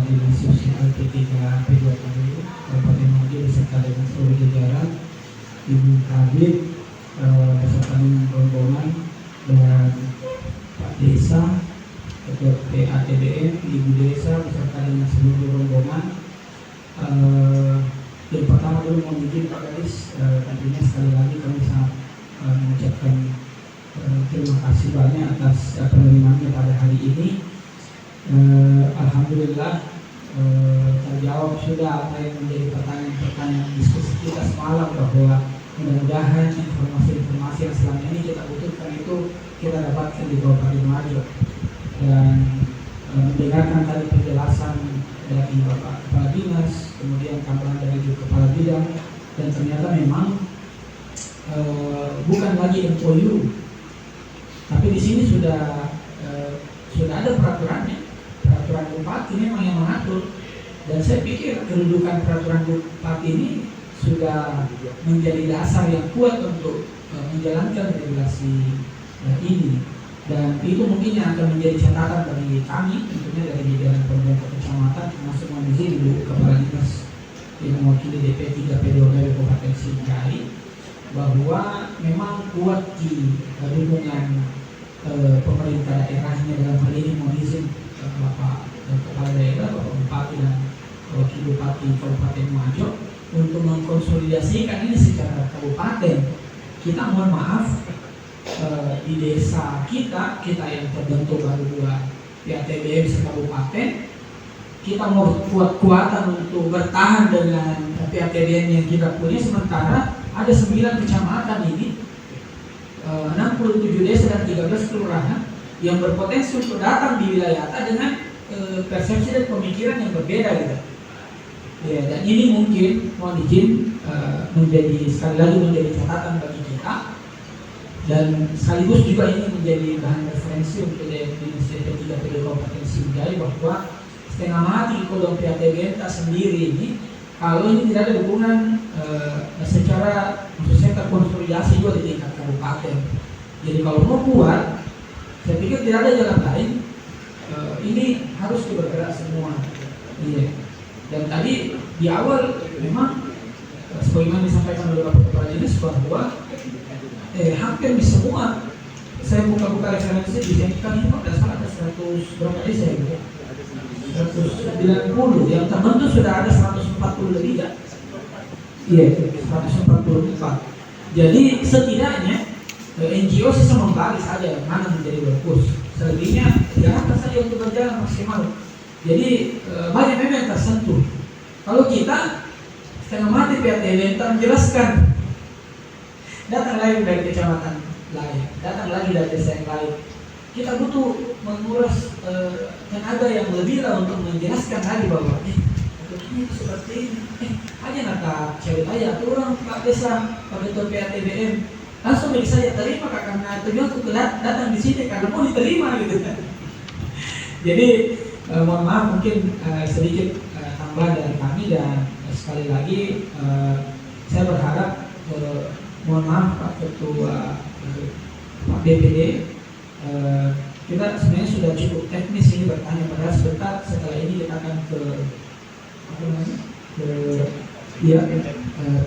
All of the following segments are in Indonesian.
Dinas Sosial P3 P2KW Kabupaten Majo beserta dengan seluruh jajaran, Ibu Kabid beserta dengan rombongan dan Pak Desa, Ketua PATBM, Ibu Desa beserta dengan seluruh rombongan. Yang pertama dulu mohon izin Pak Gadis, tentunya sekali lagi kami sangat mengucapkan terima kasih banyak atas penerimaannya pada hari ini. Alhamdulillah terjawab sudah apa yang menjadi pertanyaan-pertanyaan diskusi kita semalam, bahwa mudah-mudahan informasi-informasi yang selama ini kita butuhkan itu kita dapatkan di Kabupaten Majo. Dan mendengarkan tadi penjelasan dari Bapak Kepala Dinas, kemudian tambahan dari Kepala Bidang, dan ternyata memang bukan lagi MOU, tapi di sini sudah ada peraturannya. Peraturan bupati memang yang mengatur, dan saya pikir kedudukan peraturan bupati ini sudah menjadi dasar yang kuat untuk menjalankan regulasi ini. Dan itu mungkin yang akan menjadi catatan bagi kami, tentunya dari jajaran pemerintah kecamatan, termasuk izin Ibu Kepala Dinas yang mewakili DP 3 P2KW Kabupaten Singgahi, bahwa memang kuat di dukungan pemerintah daerahnya dalam hal ini. Mohon izin Bapak Kepala Daerah, Bapak Bupati dan Wakil Bupati Kabupaten Majo untuk mengkonsolidasikan ini secara kabupaten. Kita mohon maaf, di desa kita yang terbentuk baru 2 PATBM sekabupaten, kita mau kuat-kuatan untuk bertahan dengan PATBM yang kita punya, sementara ada 9 kecamatan ini, 67 desa dan 13 kelurahan yang berpotensi untuk datang di wilayah dengan persepsi dan pemikiran yang berbeda gitu. Ya, dan ini mungkin mohon izin menjadi sekali lagi menjadi catatan bagi kita, dan sekaligus juga ini menjadi bahan referensi untuk Dinas DP 3 P2 Kabupaten Singgahi, bahwa setengah mati kodam PATBM sendiri ini kalau ini tidak ada dukungan secara maksudnya terkonsolidasi juga di tingkat kabupaten. Jadi kalau mau buat, saya pikir tidak ada jalan lain, ini harus bergerak semua. Iya. Dan tadi di awal memang sebagaimana disampaikan oleh Bapak Kepala Dinas bahwa hampir di semua, saya buka-buka referensi di sini kan ini tidak salah ada 100 berapa desa ya? 190, yang terbentuk sudah ada 140 lebih ya? Iya, 144. Jadi setidaknya NGO bisa membagi saja mana menjadi bagus. Selebihnya diarahkan saja untuk berjalan maksimal. Jadi banyak memang yang tersentuh. Kalau kita setengah mati PATBM menjelaskan, datang lagi dari kecamatan lain, datang lagi dari desa yang lain. Kita butuh menguras tenaga yang lebih lah untuk menjelaskan lagi bahwa ini seperti ini. Hanya nak cewek aja atau orang Pak Desa, Pak Ketua PATBM langsung bisa saja terima karena tujuan untuk datang di sini karena mau diterima gitu kan. Jadi mohon maaf mungkin sedikit tambahan dari kami, dan sekali lagi saya berharap mohon maaf Pak Ketua Pak BPD, kita sebenarnya sudah cukup teknis ini bertanya, padahal sebentar setelah ini kita akan ke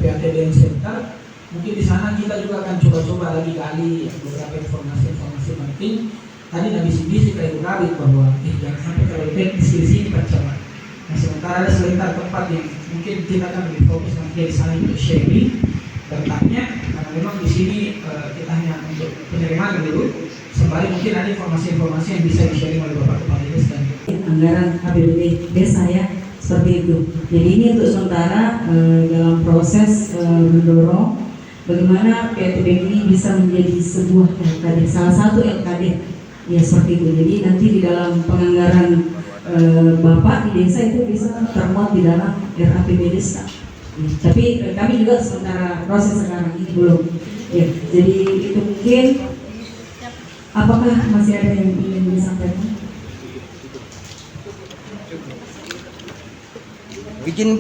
PATBM Center. Mungkin di sana kita juga akan coba-coba lagi gali beberapa informasi penting. Tadi Nabi Sibisi kayak Ibu Kabid bahwa jangan sampai terlalu teknis di sini Pak Camat. Nah sementara ada sebentar tempat yang mungkin kita akan lebih fokus nanti di sana untuk sharing, bertanya, karena memang di sini kita hanya untuk penerimaan dulu. Sembari mungkin ada informasi-informasi yang bisa di-sharing oleh Bapak Kepala Dinas dan anggaran APBD desa ya, seperti itu. Jadi ini untuk sementara dalam proses mendorong bagaimana PATBM ini bisa menjadi sebuah LKD, salah satu LKD ya seperti itu. Jadi nanti di dalam penganggaran Bapak di desa itu bisa termuat di dalam RAPBD desa. Tapi kami juga sementara proses sekarang ini belum. Ya, jadi itu mungkin. Apakah masih ada yang ingin disampaikan? Izin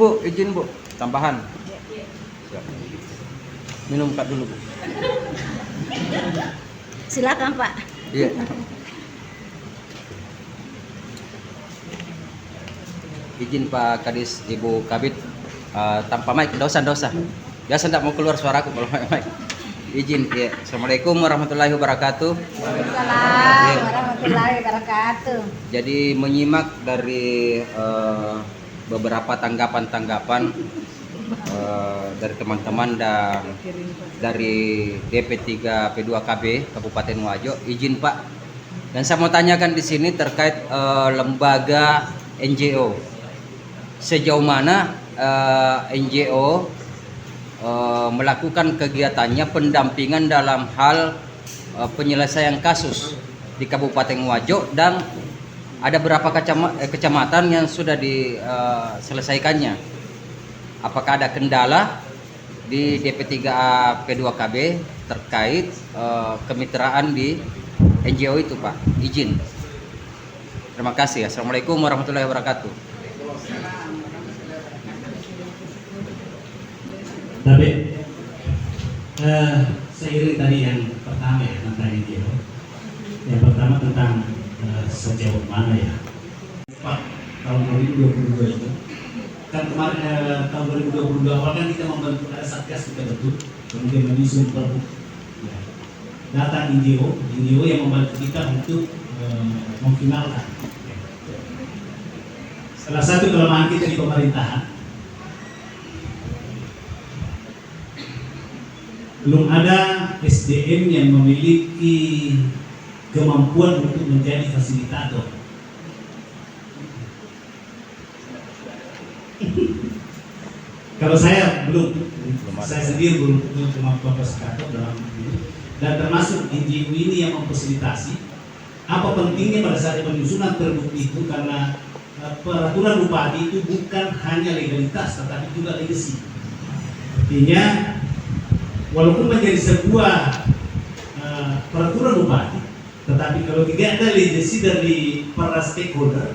Bu, tambahan. Siap. Minum Kak dulu Bu. Silakan Pak. Iya. izin Pak Kadis Ibu Kabit tanpa mic, dosa. Biasa tidak mau keluar suaraku kalau mic. Izin ya. Assalamualaikum warahmatullahi wabarakatuh. Waalaikumsalam warahmatullahi wabarakatuh. Jadi menyimak dari beberapa tanggapan-tanggapan dari teman-teman dan dari DP3 P2KB Kabupaten Wajo, izin Pak. Dan saya mau tanyakan di sini terkait lembaga NGO. Sejauh mana NGO melakukan kegiatannya pendampingan dalam hal penyelesaian kasus di Kabupaten Wajo, dan ada berapa kecamatan yang sudah diselesaikannya? Apakah ada kendala di DP3A P2KB terkait kemitraan di NGO itu Pak? Izin. Terima kasih. Assalamualaikum warahmatullahi wabarakatuh. Tapi seiring tadi yang pertama ya tentang NGO. Yang pertama tentang sejauh mana ya Pak, tahun 2022 itu kan kemarin tahun 2022 awal kan kita membentuk ada satgas, kita bentuk kemudian menyusun perbu ya. Data NGO yang membantu kita untuk memfinalkan. Salah satu kelemahan kita di pemerintahan, belum ada SDM yang memiliki kemampuan untuk menjadi fasilitator. Kalau saya belum, saya sendiri belum punya kemampuan fasilitator dalam ini, dan termasuk NGO ini yang memfasilitasi. Apa pentingnya pada saat penyusunan pergub itu, karena peraturan bupati itu bukan hanya legalitas tetapi juga legasi. Artinya walaupun menjadi sebuah peraturan bupati, tetapi kalau tidak ada legasi dari para stakeholder,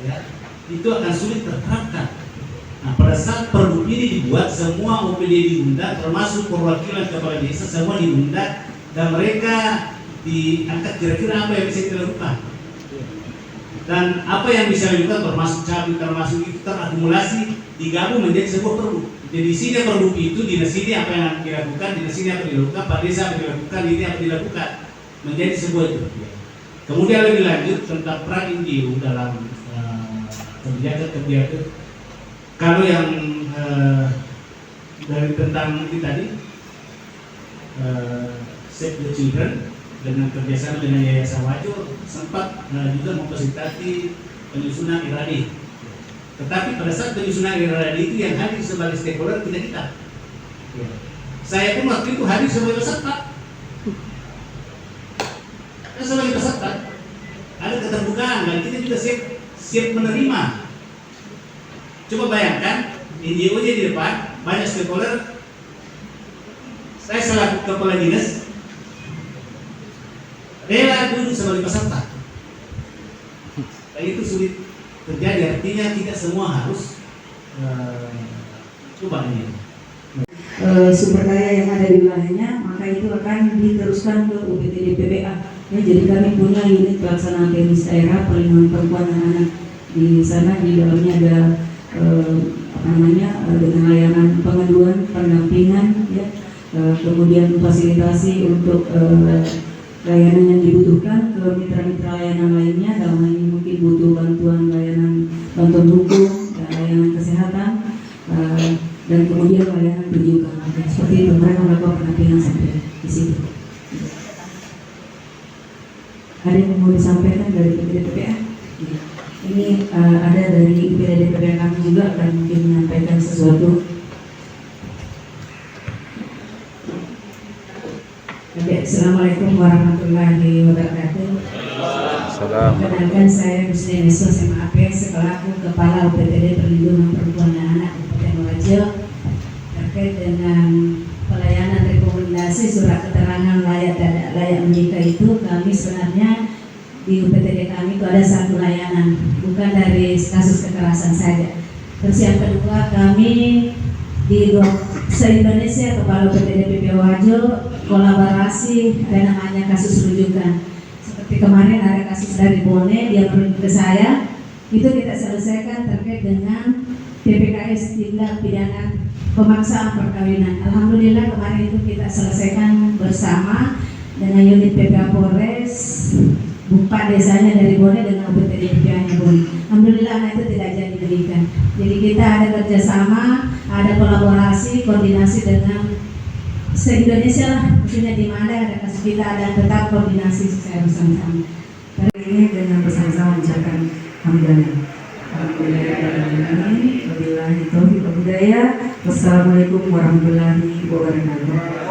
ya, itu akan sulit terterapkan. Nah, pada saat pergub ini dibuat, semua OPD diundang, termasuk perwakilan kepala desa semua diundang, dan mereka diangkat kira-kira apa yang bisa dilakukan dan apa yang bisa dilakukan, termasuk cabai, termasuk itu terakumulasi, digabung menjadi sebuah pergub. Jadi di sini pergub itu, di sini apa yang dilakukan, di sini apa dilakukan, Pak Desa apa dilakukan, ini apa dilakukan, menjadi sebuah itu. Kemudian lebih lanjut tentang peran NGO dalam kegiatan. Kalau yang dari tentang ini tadi, Save the Children dengan kerjasama dengan Yayasan Wajo sempat juga memfasilitasi penyusunan IRAD. Tetapi pada saat penyusunan IRAD itu yang hadir sebagai stakeholder tidak kita. Saya pun waktu itu hadir sebagai peserta. Sebagai peserta ada keterbukaan dan kita juga siap menerima. Coba bayangkan, NGO-nya di depan, banyak stakeholder. Saya selaku kepala dinas rela duduk sebagai peserta. Dan itu sulit terjadi, artinya tidak semua harus coba ini. Sumber daya yang ada di wilayahnya, maka itu akan diteruskan ke UPTD PPA. Ya, jadi kami punya unit pelaksanaan teknis daerah perlindungan perempuan dan anak. Di sana di dalamnya ada dengan layanan pengaduan, pendampingan, ya, kemudian fasilitasi untuk layanan yang dibutuhkan ke mitra-mitra layanan lainnya. Dalam hal ini mungkin butuh bantuan hukum, dan layanan kesehatan, dan kemudian layanan pendidikan. Seperti itu, mereka melakukan pendampingan sampai di situ. Ada yang mau disampaikan dari PPA? Ini ada dari PPA kami juga akan mungkin menyampaikan sesuatu. Assalamualaikum warahmatullahi wabarakatuh. Perkenalkan, saya Husni Neso SMAP selaku Kepala UPTD Perlindungan Perempuan dan Anak Kabupaten Wajo terkait dengan pelayanan rekomendasi surat keterangan layak dan tidak layak menikah. Itu kami sebenarnya di UPTD kami itu ada satu layanan, bukan dari kasus kekerasan saja. Terus yang kedua, kami di se-Indonesia Kepala UPTD PP Wajo kolaborasi, ada namanya kasus rujukan. Seperti kemarin ada kasus dari Bone, dia merujuk ke saya, itu kita selesaikan terkait dengan PPKS tindak pidana pemaksaan perkawinan. Alhamdulillah kemarin itu kita selesaikan bersama dengan unit PPA Polres, Bupati desanya dari Bone dengan UPT DPA-nya Bone. Alhamdulillah anak itu tidak jadi diberikan. Jadi kita ada kerjasama, ada kolaborasi, koordinasi dengan se-Indonesia lah. Maksudnya di mana ada kasus kita ada tetap koordinasi secara bersama-sama. Hari ini dengan bersama-sama mengucapkan hamdalah. Wabillahi taufiq wal hidayah. Wassalamualaikum warahmatullahi wabarakatuh.